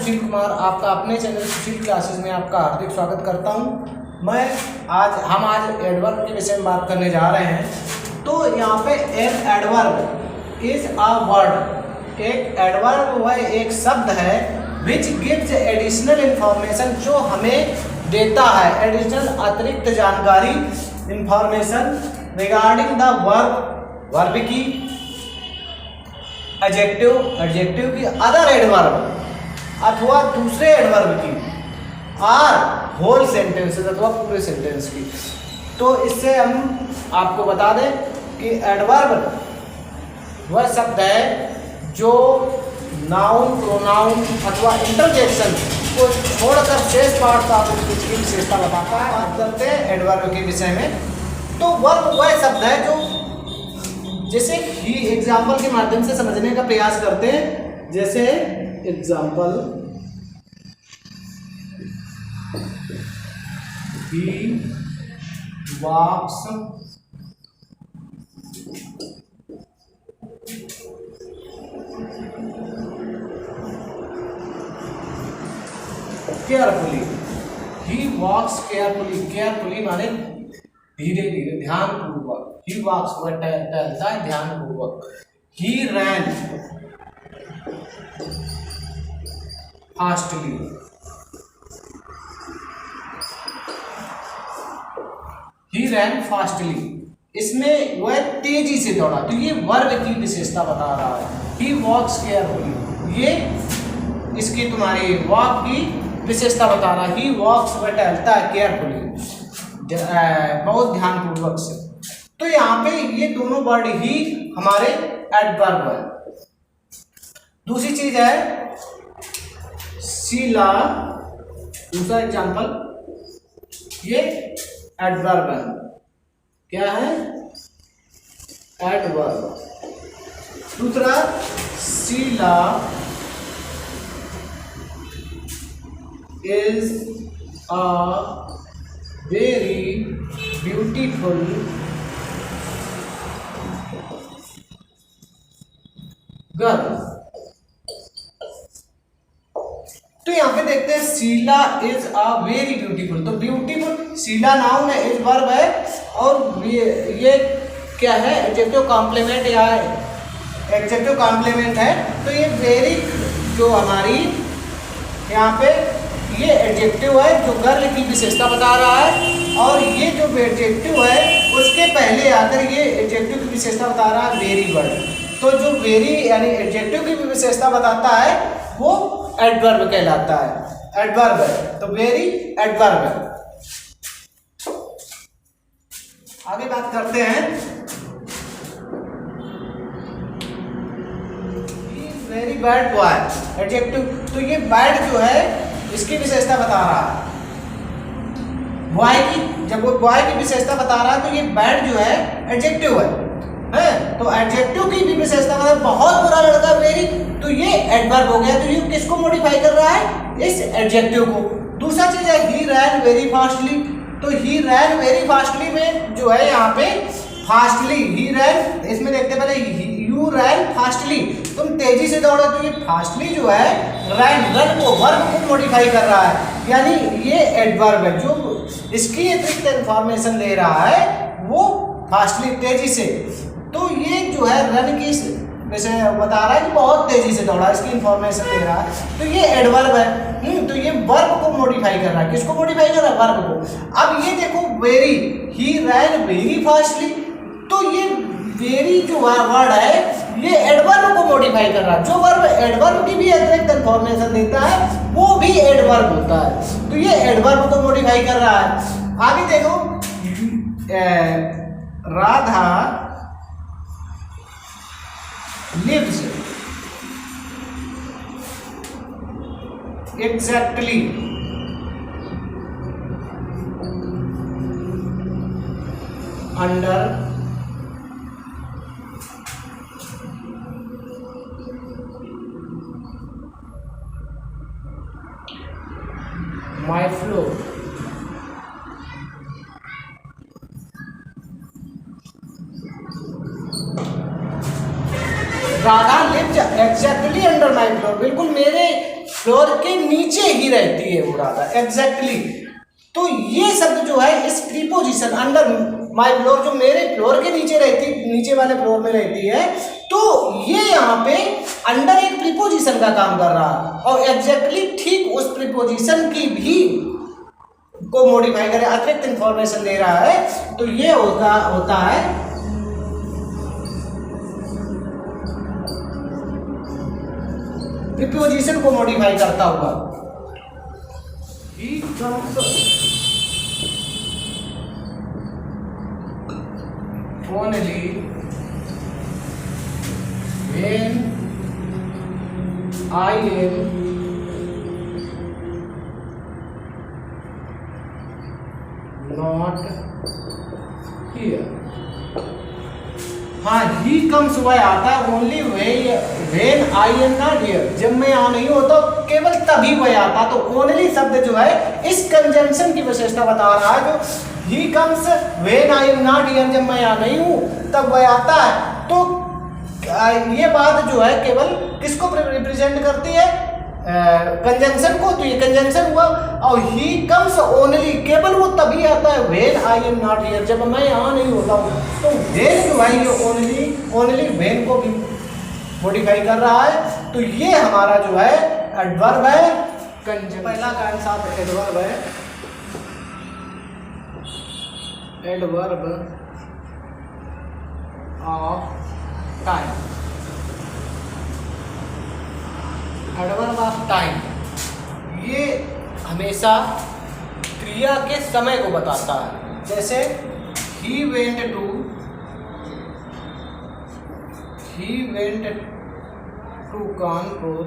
सुशील कुमार, आपका अपने चैनल सुशील क्लासेस में आपका हार्दिक स्वागत करता हूं। हम आज एडवर्ब के विषय में बात करने जा रहे हैं। तो यहाँ पे an adverb is a word, एक एडवर्ब वह एक शब्द है विच गिव्स एडिशनल इंफॉर्मेशन, जो हमें देता है एडिशनल अतिरिक्त जानकारी, इंफॉर्मेशन रिगार्डिंग द वर्ब की, एडजेक्टिव की, अदर एडवर्ब अथवा दूसरे एडवर्ब की, और होल सेंटेंसेस अथवा पूरे सेंटेंस की। तो इससे हम आपको बता दें कि एडवर्ब वह शब्द है जो नाउन, प्रोनाउन अथवा इंटरजेक्शन को छोड़कर शेष पार्ट का उसकी विशेषता बताता है। बात करते हैं एडवर्ब के विषय में। तो वर्ब वह शब्द है जो जैसे ही एग्जाम्पल के माध्यम से समझने का प्रयास करते हैं। जैसे एग्जाम्पल, ही वॉक्स केयरफुली, ही वॉक्स केयरफुली, केयरफुली माने धीरे धीरे, ध्यान पूर्वक। ही वॉक्स वह टहलता है ध्यान पूर्वक। ही रैन फास्टली, ही रैन फास्टली, इसमें वह तेजी से दौड़ा। तो ये वर्ब की विशेषता बता रहा है। ही वॉक्स केयरफुली, ये इसकी तुम्हारी वॉक की विशेषता बता रहा है। ही वॉक्स वह टहलता है केयरफुली, बहुत ध्यानपूर्वक से। तो यहाँ पे ये दोनों वर्ड ही हमारे एडवर्ब है। दूसरी चीज है शीला, दूसरा एग्जांपल, ये एडवर्ब है। क्या है? एडवर्ब। दूसरा Sheila is a very beautiful girl। तो यहाँ पे देखते हैं Sheela is a very beautiful. तो ब्यूटीफुल शीला नाउन है, इज वर्ब है, और ये क्या है? एडजेक्टिव कॉम्प्लीमेंट या एडजेक्टिव कॉम्प्लीमेंट है। तो ये वेरी जो हमारी यहाँ पे ये एडजेक्टिव है जो गर्ल की विशेषता बता रहा है, और ये जो एडजेक्टिव है उसके पहले आकर ये एडजेक्टिव की विशेषता बता रहा है वेरी वर्ड। तो जो वेरी यानी एडजेक्टिव की विशेषता बताता है वो एडवर्ब कहलाता है, एडवर्ब है। तो वेरी एडवर्ब है। आगे बात करते हैं वेरी बैड बॉय, एडजेक्टिव। तो ये बैड जो है इसकी विशेषता बता रहा है बॉय की। जब वो बॉय की विशेषता बता रहा है तो ये बैड जो है एडजेक्टिव है। तो एडजेक्टिव की भी विशेषता मतलब बहुत बुरा लड़का वेरी, तो ये एडवर्ब हो गया। तो ये किसको मॉडिफाई कर रहा है? इस एडजेक्टिव को। दूसरा चीज है ही रैन वेरी फास्टली। तो ही रैन वेरी फास्टली में जो है यहाँ पे फास्टली, ही रैन, इसमें देखते पहले यू रैन फास्टली, तुम तेजी से दौड़े। तो ये फास्टली जो है रन को, वर्ब को मॉडिफाई कर रहा है, यानी ये एडवर्ब है जो इसकी अतिरिक्त इंफॉर्मेशन दे रहा है वो फास्टली, तेजी से। तो ये जो है रन की वैसे बता रहा है कि बहुत तेजी से दौड़ा, इसकी इंफॉर्मेशन दे रहा है। तो ये एडवर्ब है। तो ये वर्ब को मॉडिफाई कर रहा है। किसको मॉडिफाई कर रहा है? वर्ब को। अब ये देखो वेरी, ही रैन वेरी फास्टली, तो ये वेरी जो वर्ड है ये एडवर्ब को मॉडिफाई कर रहा है। जो वर्ब एडवर्ब की भी अतिरिक्त इंफॉर्मेशन देता है वो भी एडवर्ब होता है। तो ये एडवर्ब को मॉडिफाई कर रहा है। आगे देखो Radha lives exactly under my floor। Radha lives exactly under my floor, बिल्कुल मेरे फ्लोर के नीचे ही रहती है वो राधा, एग्जैक्टली। तो ये शब्द जो है इस प्रीपोजिशन अंडर माय फ्लोर, जो मेरे फ्लोर के नीचे रहती, नीचे वाले फ्लोर में रहती है, तो ये यहाँ पे अंडर एक प्रीपोजिशन का काम कर रहा है और एग्जैक्टली ठीक उस प्रीपोजिशन की भी को मॉडिफाई करे, अतिरिक्त इंफॉर्मेशन दे रहा है। तो ये होता है प्रीपोजिशन को मॉडिफाई करता हुआ। He comes only when I am not here। हाँ, ही कम्स वह आता है only when I am not here, जब मैं यहाँ नहीं होता केवल तभी वह आता। तो ओनली शब्द जो है इस कंजंक्शन की विशेषता बता रहा है। जो he comes when I am not here, जब मैं यहाँ नहीं हूँ तब वह आता है। तो ये बात जो है केवल किसको रिप्रेजेंट करती है, कंजंक्शन को। तो ये कंजंक्शन हुआ। और ही कम्स ओनली, केवल वो तभी आता है when I am not here, जब मैं यहाँ नहीं होता हूँ। तो व्हेन जो है ये ओनली व्हेन को भी मॉडिफाई कर रहा है। तो ये हमारा जो है एडवर्ब है, पहला का आंसर एडवर्ब है, adverb of time, adverb of time. ये हमेशा क्रिया के समय को बताता है। जैसे he went to Kanpur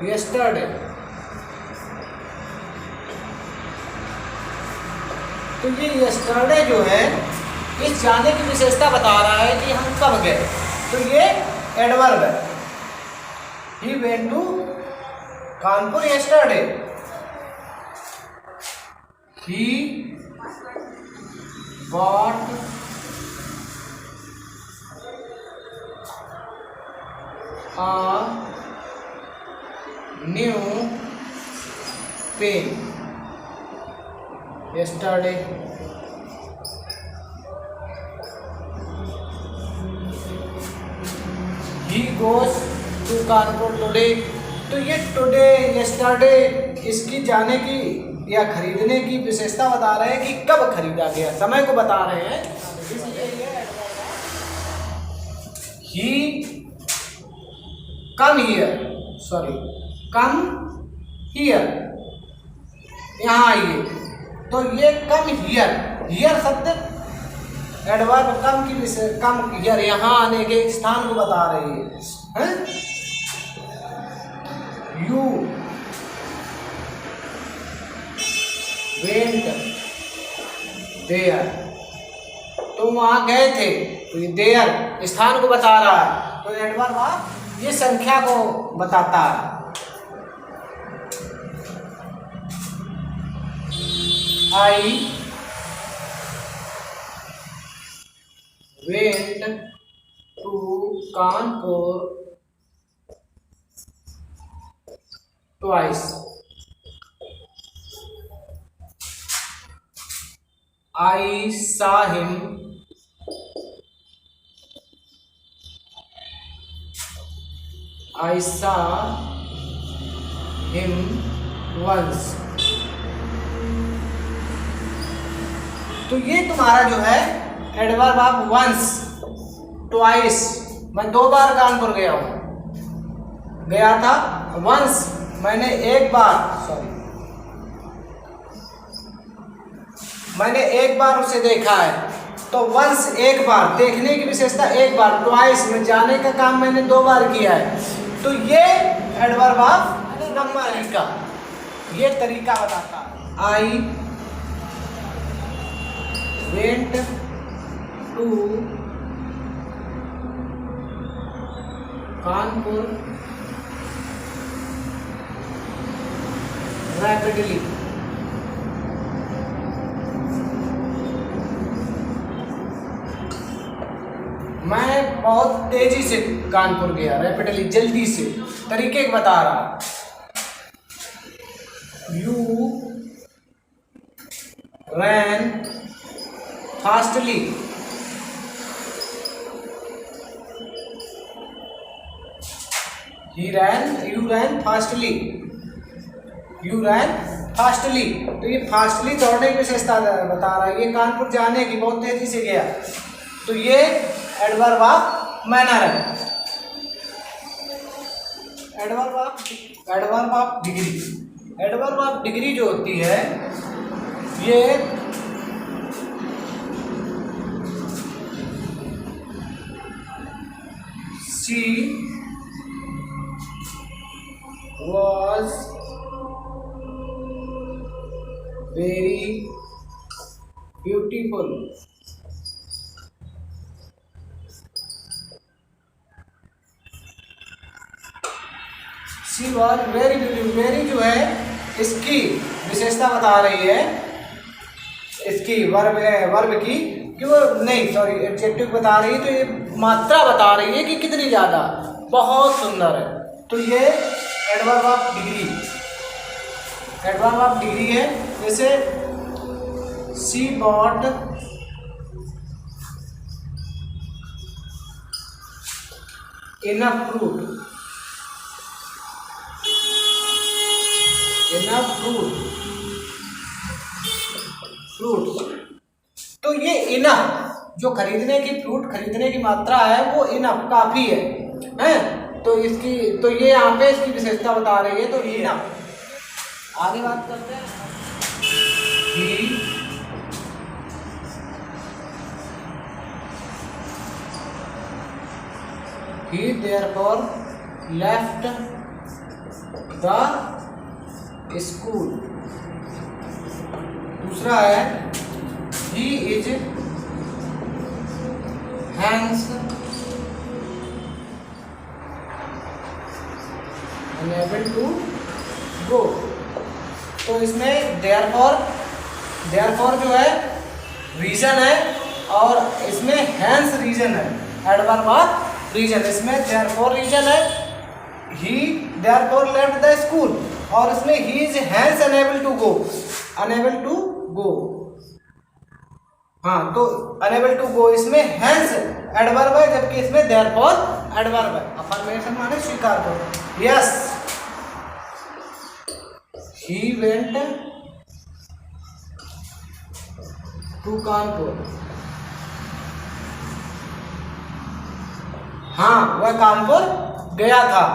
yesterday। तो ये yesterday जो है इस जाने की विशेषता बता रहा है कि हम कब गए। तो ये एडवर्ब है। He went to Kanpur yesterday। He bought a new pen yesterday। He goes to Kanpur today। तो ये टुडे, yesterday इसकी जाने की या खरीदने की विशेषता बता रहे हैं कि कब खरीदा गया, समय को बता रहे हैं। He come here, come here, यहाँ आइए। तो ये कम हियर शब्द एडवर्ब कम की कम हियर यहाँ आने के स्थान को बता रही है। यू वेंट देयर, तो वहां गए थे। तो ये देयर स्थान को बता रहा है। तो एडवर्ब ऑफ ये संख्या को बताता है। I went to Kanpur twice. I saw him once। तो ये तुम्हारा जो है एडवर्ब ऑफ वंस, ट्वाइस, मैं 2 बार कानपुर गया था। वंस मैंने एक बार उसे देखा है। तो वंस एक बार, देखने की विशेषता एक बार। ट्वाइस में जाने का काम मैंने 2 बार किया है। तो ये एडवर्ब ऑफ नंबर का ये तरीका बताता है। I went to Kanpur rapidly. मैं बहुत तेजी से कानपुर गया, रैपिडली जल्दी से, तरीके बता रहा। You ran fastly, you ran fastly, you ran fastly. तो ये फास्टली दौड़ने की विशेषता बता रहा है, ये कानपुर जाने की बहुत तेजी से गया। तो ये एडवर्ब ऑफ मैनर है। Adverb of degree, adverb of degree जो होती है ये she was very beautiful, she was very beautiful। Very जो है इसकी विशेषता बता रही है, इसकी वर्ब की कि वो नहीं, सॉरी, एडजेक्टिव बता रही है। तो ये मात्रा बता रही है कि कितनी ज़्यादा, बहुत सुंदर है। तो ये adverb of degree, adverb of degree है। जैसे she bought enough fruit, enough fruit. तो ये इनफ जो खरीदने की, फ्रूट खरीदने की मात्रा है वो इनफ, काफ़ी है, हैं? तो इसकी, तो ये यहाँ पे इसकी विशेषता बता रही है। तो इनफ। आगे बात करते हैं। He therefore left the school। दूसरा है he is hence unable to go। तो इसमें therefore जो है रीजन है और इसमें hence रीजन है, एडवर्ब ऑफ रीजन। इसमें therefore रीजन है, he therefore left the school, और इसमें he is hence unable to go, unable to go। हाँ, तो unable to go इसमें hence एडवर्ब है, जबकि इसमें therefore एडवर्ब है। अफर्मेशन माने स्वीकार करो। Yes, he went to Kanpur. हाँ, वह कानपुर गया था।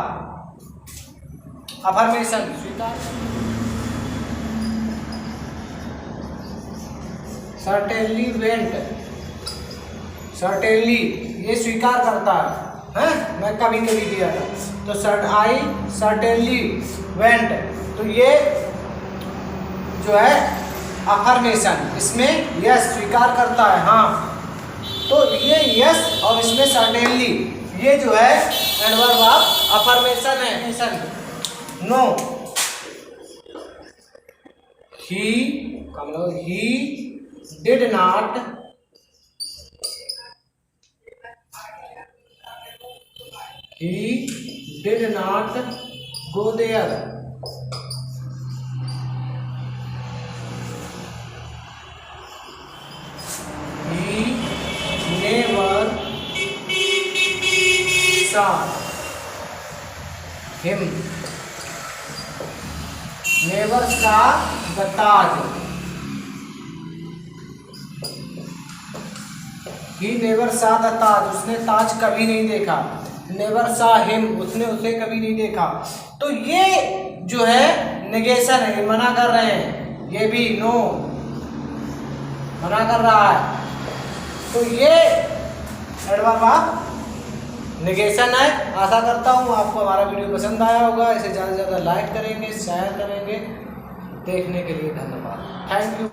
अफर्मेशन स्वीकार। सर्टेनली वेंट, सर्टेनली ये स्वीकार करता है, मैं कभी कभी किया था। तो आई सर्टेनली वेंट, तो ये जो है अफर्मेशन, इसमें यस स्वीकार करता है, हाँ। तो ये यस और इसमें सर्टेनली, ये जो है एडवर्ब ऑफ अफर्मेशन है। No, he did not go there। He never saw him, never saw the Taj। He never saw the Taj, उसने ताज कभी नहीं देखा। Never saw him, उसने उसे कभी नहीं देखा। तो ये जो है नेगेशन है, ये मना कर रहे हैं, ये भी नो मना कर रहा है। तो ये एडवर्ब ऑफ नेगेशन है। आशा करता हूँ आपको हमारा वीडियो पसंद आया होगा। इसे ज़्यादा से ज़्यादा लाइक करेंगे, शेयर करेंगे। देखने के लिए धन्यवाद, थैंक यू।